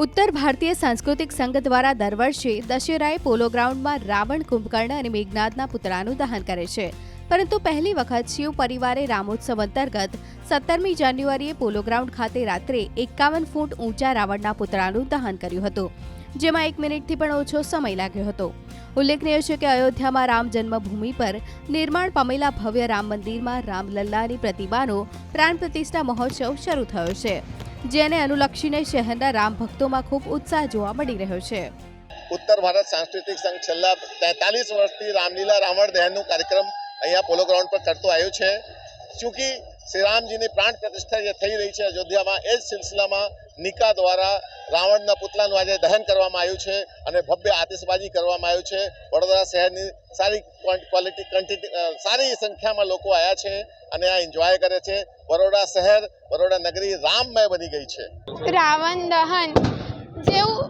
ઉત્તર ભારતીય સાંસ્કૃતિક સંઘ દ્વારા દર વર્ષે દશેરાએ પોલો ગ્રાઉન્ડમાં રાવણ, કુંભકર્ણ અને મેઘનાદના પુતળાનું દહન કરે છે. પરંતુ પહેલી વખત શિવ પરિવારે રામોત્સવ અંતર્ગત 17મી જાન્યુઆરીએ પોલો ગ્રાઉન્ડ ખાતે રાત્રે 51 ફૂટ ઊંચા રાવણના પુતળાનું દહન કર્યું હતું, જેમાં 1 મિનિટથી પણ ઓછો સમય લાગ્યો હતો. ઉલ્લેખનીય છે કે અયોધ્યામાં રામ જન્મભૂમિ પર નિર્માણ પામેલા ભવ્ય રામ મંદિરમાં રામલલ્લાની પ્રતિમાનો પ્રાણ પ્રતિષ્ઠા મહોત્સવ શરૂ થયો છે, જેને અનુલક્ષીને શહેરના રામ ભક્તોમાં ખૂબ ઉત્સાહ જોવા મળી રહ્યો છે. ઉત્તર ભારત સાંસ્કૃતિક સંઘ છેલ્લા 43 વર્ષથી રામલીલા રાવણ દહનનો કાર્યક્રમ અહીંયા પોલો ગ્રાઉન્ડ પર કરતો આવ્યો છે. ચૂંકि શ્રી રામજીની પ્રાણ પ્રતિષ્ઠા જે થઈ રહી છે અયોધ્યામાં, એ જ સિલસિલામાં નિકા દ્વારા રાવણના પુતળાનું આજે દહન કરવામાં આવ્યું છે અને ભવ્ય આતિશબાજી કરવામાં આવ્યું છે. વડોદરા શહેરની સારી સારી સંખ્યામાં લોકો આવ્યા છે અને આ એન્જોય કરે છે. બરોડા શહેર, બરોડા નગરી રામમય બની ગઈ છે. રાવણ દહન જેવું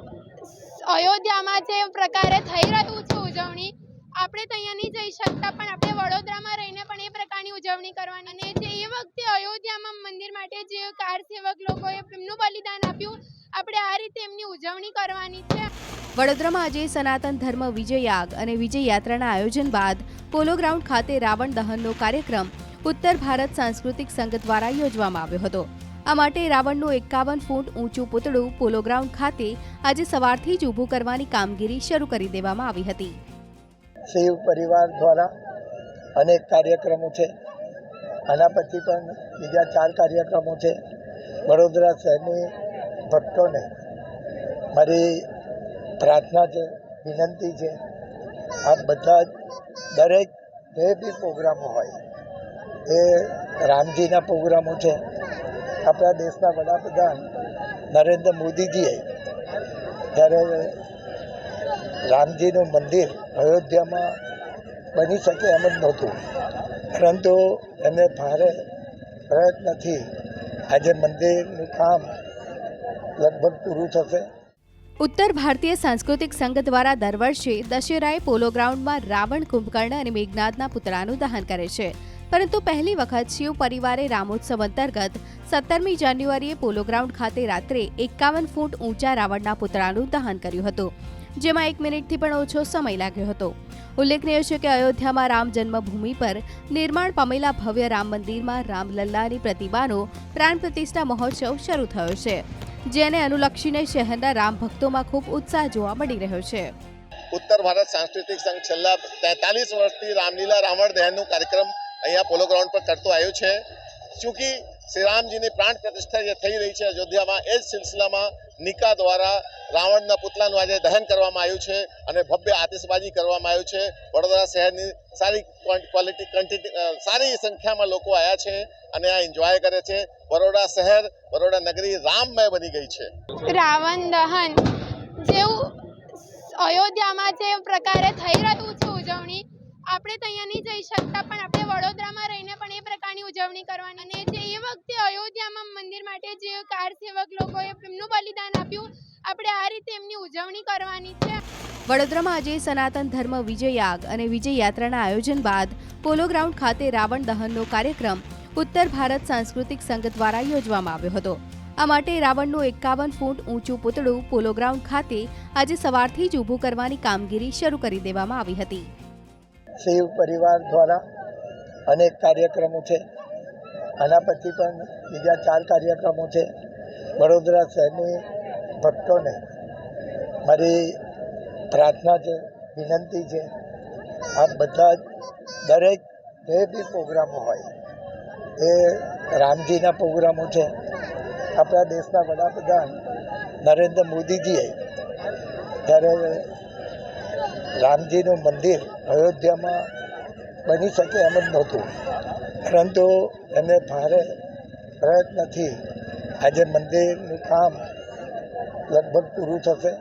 અયોધ્યામાં જે પ્રકારે થઈ રહ્યું છે ઉજવણી, આપણે તો અહીંયા નહીં જઈ શકતા, પણ આપણે વડોદરામાં રહીને પણ એ પ્રકારની ઉજવણી કરવાની. અને જે એ વખતે અયોધ્યામાં મંદિર માટે જે કાર સેવક લોકોએ એમનું બલિદાન આપ્યું, આપણે આ રીતે એમની ઉજવણી કરવાની છે. વડોદરામાં આજે સનાતન ધર્મ વિજય યાગ અને વિજય યાત્રાના આયોજન બાદ પોલો ગ્રાઉન્ડ ખાતે રાવણ દહનનો કાર્યક્રમ ઉત્તર ભારત સાંસ્કૃતિક સંઘ દ્વારા યોજવામાં આવ્યો હતો. આ માટે રાવણનું 51 ફૂટ ઊંચું પૂતળું પોલો ગ્રાઉન્ડ ખાતે આજે સવારથી જ ઊભું કરવાની કામગીરી શરૂ કરી દેવામાં આવી હતી. શિવ પરિવાર દ્વારા અનેક કાર્યક્રમો છે. આના પછી પણ બીજા 4 કાર્યક્રમો છે. વડોદરા શહેરની ભક્તોને મારી પ્રાર્થના છે, વિનંતી છે, આપ બધા જ દરેક જે બી પ્રોગ્રામો હોય એ રામજીના પ્રોગ્રામો છે. આપણા દેશના વડાપ્રધાન નરેન્દ્ર મોદીજીએ જ્યારે રામજીનું મંદિર અયોધ્યામાં બની શકે એમ જ નહોતું, પરંતુ એમને ભારે પ્રયત્નથી આજે મંદિરનું કામ લગભગ પૂરું થશે. ઉત્તર ભારતીય સાંસ્કૃતિક સંઘ દ્વારા દર વર્ષે દશેરાએ પોલો ગ્રાઉન્ડમાં રાવણ, કુંભકર્ણ અને મેઘનાદના પુતળાનું દહન કરે છે. પરંતુ પહેલી વખત શિવ પરિવારે રામોત્સવ અંતર્ગત 17મી જાન્યુઆરીએ પોલો ગ્રાઉન્ડ ખાતે રાત્રે 51 ફૂટ ઊંચા રાવણના પુતળાનું દહન કર્યું હતું, જેમાં 1 મિનિટથી પણ ઓછો સમય લાગ્યો હતો. ઉલ્લેખનીય છે કે અયોધ્યામાં રામ જન્મભૂમિ પર નિર્માણ પામેલા ભવ્ય રામ મંદિરમાં રામલલ્લાની પ્રતિમાનો પ્રાણ પ્રતિષ્ઠા મહોત્સવ શરૂ થયો છે, જેને અનુલક્ષીને શહેરના રામ ભક્તોમાં ખૂબ ઉત્સાહ જોવા મળી રહ્યો છે. ઉત્તર ભારત સાંસ્કૃતિક સંઘ છેલ્લા 43 વર્ષથી રામલીલા રાવણ દહનનો કાર્યક્રમ અહીંયા પોલો ગ્રાઉન્ડ પર કરતો આવ્યો છે. ચૂંકि શ્રી રામજીની પ્રાણ પ્રતિષ્ઠા જે થઈ રહી છે અયોધ્યામાં, એ જ સિલસિલામાં નિકા દ્વારા રાવણના પુતળાનું આજે દહન કરવામાં આવ્યું છે અને ભવ્ય આતિશબાજી કરવામાં આવ્યું છે. વડોદરા શહેરની સારી સંખ્યામાં લોકો આવ્યા છે અને આ એન્જોય કરે છે. બરોડા શહેર, બરોડા નગરી રામમય બની ગઈ છે. રાવણ દહન જેવું અયોધ્યામાં જે પ્રકારે થઈ રહ્યું છે ઉજવણી, આપણે તો અહીંયા નહીં જઈ શકતા, પણ આપણે વડોદરામાં રહીને પણ એ પ્રકારની ઉજવણી કરવાની. અને જે એ વખતે અયોધ્યામાં મંદિર માટે જે કાર સેવક લોકોએ એમનું બલિદાન આપ્યું, આપણે આ રીતે એમની ઉજવણી કરવાની છે. વડોદરામાં આજે સનાતન ધર્મ વિજય યાગ અને વિજય યાત્રાના આયોજન બાદ પોલો ગ્રાઉન્ડ ખાતે રાવણ દહનનો કાર્યક્રમ ઉત્તર ભારત સાંસ્કૃતિક સંઘ દ્વારા યોજવામાં આવ્યો હતો. આ માટે રાવણનું 51 ફૂટ ઊંચું પૂતળું પોલો ગ્રાઉન્ડ ખાતે આજે સવારથી જ ઊભું કરવાની કામગીરી શરૂ કરી દેવામાં આવી હતી. શિવ પરિવાર દ્વારા અનેક કાર્યક્રમો છે. આના પછી પણ બીજા 4 કાર્યક્રમો છે. વડોદરા શહેરની ભક્તોને મારી પ્રાર્થના છે, વિનંતી છે, આપ બધા જ દરેક જે બી પ્રોગ્રામો હોય એ રામજીના પ્રોગ્રામો છે. આપણા દેશના વડાપ્રધાન નરેન્દ્ર મોદીજીએ જ્યારે રામજીનું મંદિર અયોધ્યામાં બની શકે એમ જ નહોતું, પરંતુ એમને ભારે પ્રયત્નથી આજે મંદિરનું કામ લગભગ પૂરું થશે.